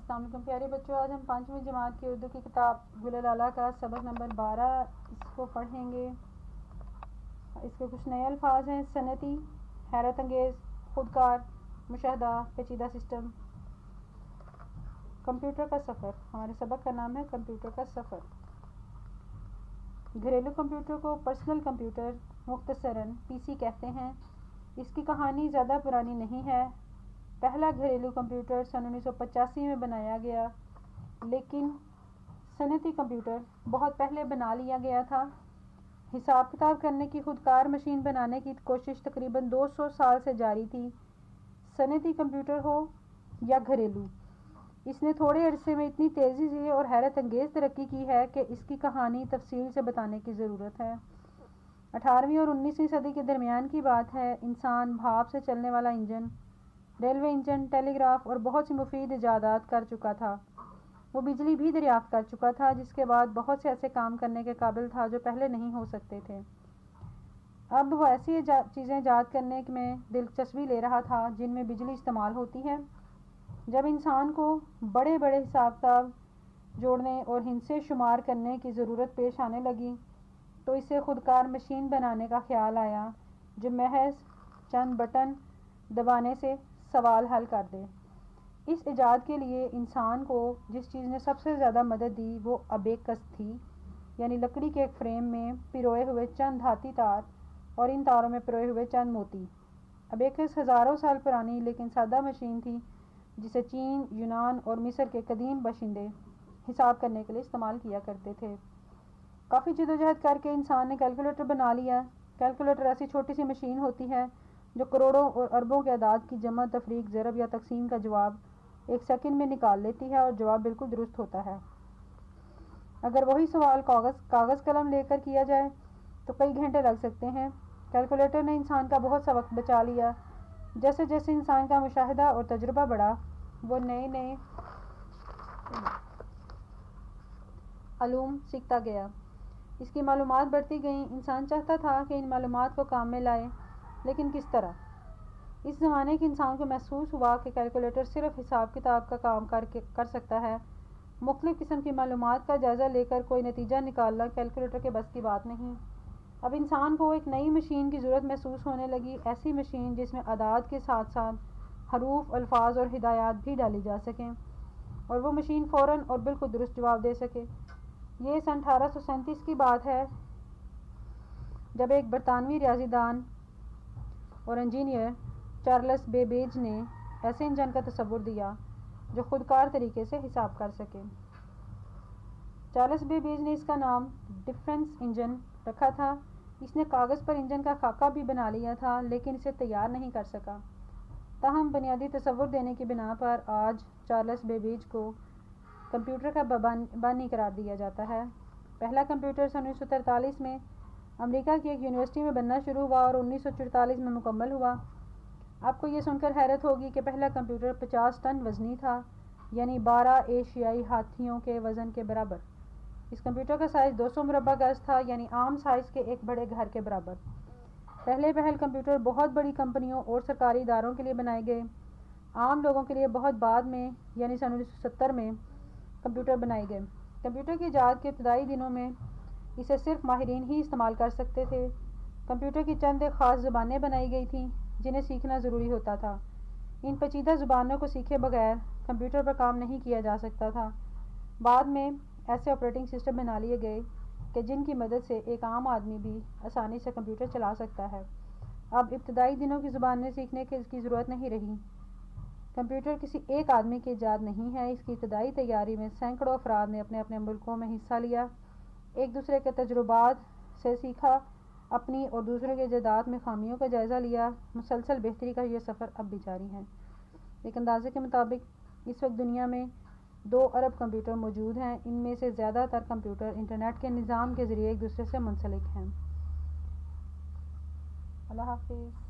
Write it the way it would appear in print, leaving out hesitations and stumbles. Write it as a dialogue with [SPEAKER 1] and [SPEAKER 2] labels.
[SPEAKER 1] السلام علیکم پیارے بچوں، آج ہم 5ویں جماعت کی اردو کی کتاب گل لالا کا سبق نمبر 12 اس کو پڑھیں گے۔ اس کے کچھ نئے الفاظ ہیں: صنعتی، حیرت انگیز، خودکار، مشاہدہ، پیچیدہ سسٹم۔ کمپیوٹر کا سفر، ہمارے سبق کا نام ہے کمپیوٹر کا سفر۔ گھریلو کمپیوٹر کو پرسنل کمپیوٹر مختصراً پی سی کہتے ہیں۔ اس کی کہانی زیادہ پرانی نہیں ہے۔ پہلا گھریلو کمپیوٹر سن 1985 میں بنایا گیا، لیکن صنعتی کمپیوٹر بہت پہلے بنا لیا گیا تھا۔ حساب کتاب کرنے کی خودکار مشین بنانے کی کوشش تقریباً 200 سال سے جاری تھی۔ صنعتی کمپیوٹر ہو یا گھریلو، اس نے تھوڑے عرصے میں اتنی تیزی سے اور حیرت انگیز ترقی کی ہے کہ اس کی کہانی تفصیل سے بتانے کی ضرورت ہے۔ 18ویں اور 19ویں صدی کے درمیان کی بات ہے۔ انسان بھاپ سے چلنے والا انجن، ریلوے انجن، ٹیلی گراف اور بہت سی مفید ایجادات کر چکا تھا۔ وہ بجلی بھی دریافت کر چکا تھا، جس کے بعد بہت سے ایسے کام کرنے کے قابل تھا جو پہلے نہیں ہو سکتے تھے۔ اب وہ ایسی چیزیں ایجاد کرنے میں دلچسپی لے رہا تھا جن میں بجلی استعمال ہوتی ہے۔ جب انسان کو بڑے بڑے حساب کتاب جوڑنے اور ہندسے شمار کرنے کی ضرورت پیش آنے لگی تو اسے خودکار مشین بنانے کا خیال آیا جو محض چند بٹن دبانے سے سوال حل کر دے۔ اس ایجاد کے لیے انسان کو جس چیز نے سب سے زیادہ مدد دی وہ ابیکس تھی، یعنی لکڑی کے ایک فریم میں پروئے ہوئے چند دھاتی تار اور ان تاروں میں پروئے ہوئے چند موتی۔ ابیکس ہزاروں سال پرانی لیکن سادہ مشین تھی جسے چین، یونان اور مصر کے قدیم باشندے حساب کرنے کے لیے استعمال کیا کرتے تھے۔ کافی جدوجہد کر کے انسان نے کیلکولیٹر بنا لیا۔ کیلکولیٹر ایسی چھوٹی سی مشین ہوتی ہے جو کروڑوں اور اربوں کے اعداد کی جمع، تفریق، ضرب یا تقسیم کا جواب ایک سیکنڈ میں نکال لیتی ہے اور جواب بالکل درست ہوتا ہے۔ اگر وہی سوال کاغذ قلم لے کر کیا جائے تو کئی گھنٹے لگ سکتے ہیں۔ کیلکولیٹر نے انسان کا بہت سا وقت بچا لیا۔ جیسے جیسے انسان کا مشاہدہ اور تجربہ بڑھا، وہ نئے نئے علوم سیکھتا گیا۔ اس کی معلومات بڑھتی گئیں۔ انسان چاہتا تھا کہ ان معلومات کو کام میں لائے، لیکن کس طرح؟ اس زمانے کے انسان کو محسوس ہوا کہ کیلکولیٹر صرف حساب کتاب کا کام کر سکتا ہے۔ مختلف قسم کی معلومات کا جائزہ لے کر کوئی نتیجہ نکالنا کیلکولیٹر کے بس کی بات نہیں۔ اب انسان کو ایک نئی مشین کی ضرورت محسوس ہونے لگی، ایسی مشین جس میں اعداد کے ساتھ ساتھ حروف، الفاظ اور ہدایات بھی ڈالی جا سکیں اور وہ مشین فوراً اور بالکل درست جواب دے سکے۔ یہ سن 1837 کی بات ہے جب ایک برطانوی ریاضی دان اور انجینئر چارلس بیبیج نے ایسے انجن کا تصور دیا جو خودکار طریقے سے حساب کر سکے۔ چارلس بیبیج نے اس کا نام ڈفرنس انجن رکھا تھا۔ اس نے کاغذ پر انجن کا خاکہ بھی بنا لیا تھا لیکن اسے تیار نہیں کر سکا۔ تاہم بنیادی تصور دینے کی بنا پر آج چارلس بیبیج کو کمپیوٹر کا بانی قرار دیا جاتا ہے۔ پہلا کمپیوٹر سن 1943 میں امریکہ کی ایک یونیورسٹی میں بننا شروع ہوا اور 1944 میں مکمل ہوا۔ آپ کو یہ سن کر حیرت ہوگی کہ پہلا کمپیوٹر 50 ٹن وزنی تھا، یعنی 12 ایشیائی ہاتھیوں کے وزن کے برابر۔ اس کمپیوٹر کا سائز 200 مربع گز تھا، یعنی عام سائز کے ایک بڑے گھر کے برابر۔ پہلے کمپیوٹر بہت بڑی کمپنیوں اور سرکاری اداروں کے لیے بنائے گئے۔ عام لوگوں کے لیے بہت بعد میں، یعنی سن 1970 میں کمپیوٹر بنائے گئے۔ کمپیوٹر کی ایجاد کے ابتدائی دنوں میں اسے صرف ماہرین ہی استعمال کر سکتے تھے۔ کمپیوٹر کی چند ایک خاص زبانیں بنائی گئی تھیں جنہیں سیکھنا ضروری ہوتا تھا۔ ان پیچیدہ زبانوں کو سیکھے بغیر کمپیوٹر پر کام نہیں کیا جا سکتا تھا۔ بعد میں ایسے آپریٹنگ سسٹم بنا لیے گئے کہ جن کی مدد سے ایک عام آدمی بھی آسانی سے کمپیوٹر چلا سکتا ہے۔ اب ابتدائی دنوں کی زبانیں سیکھنے کی ضرورت نہیں رہی۔ کمپیوٹر کسی ایک آدمی کی ایجاد نہیں ہے۔ اس کی ابتدائی تیاری میں سینکڑوں افراد نے اپنے اپنے ملکوں میں حصہ لیا، ایک دوسرے کے تجربات سے سیکھا، اپنی اور دوسروں کے ایجادات میں خامیوں کا جائزہ لیا۔ مسلسل بہتری کا یہ سفر اب بھی جاری ہے۔ ایک اندازے کے مطابق اس وقت دنیا میں 2 ارب کمپیوٹر موجود ہیں۔ ان میں سے زیادہ تر کمپیوٹر انٹرنیٹ کے نظام کے ذریعے ایک دوسرے سے منسلک ہیں۔ اللہ حافظ۔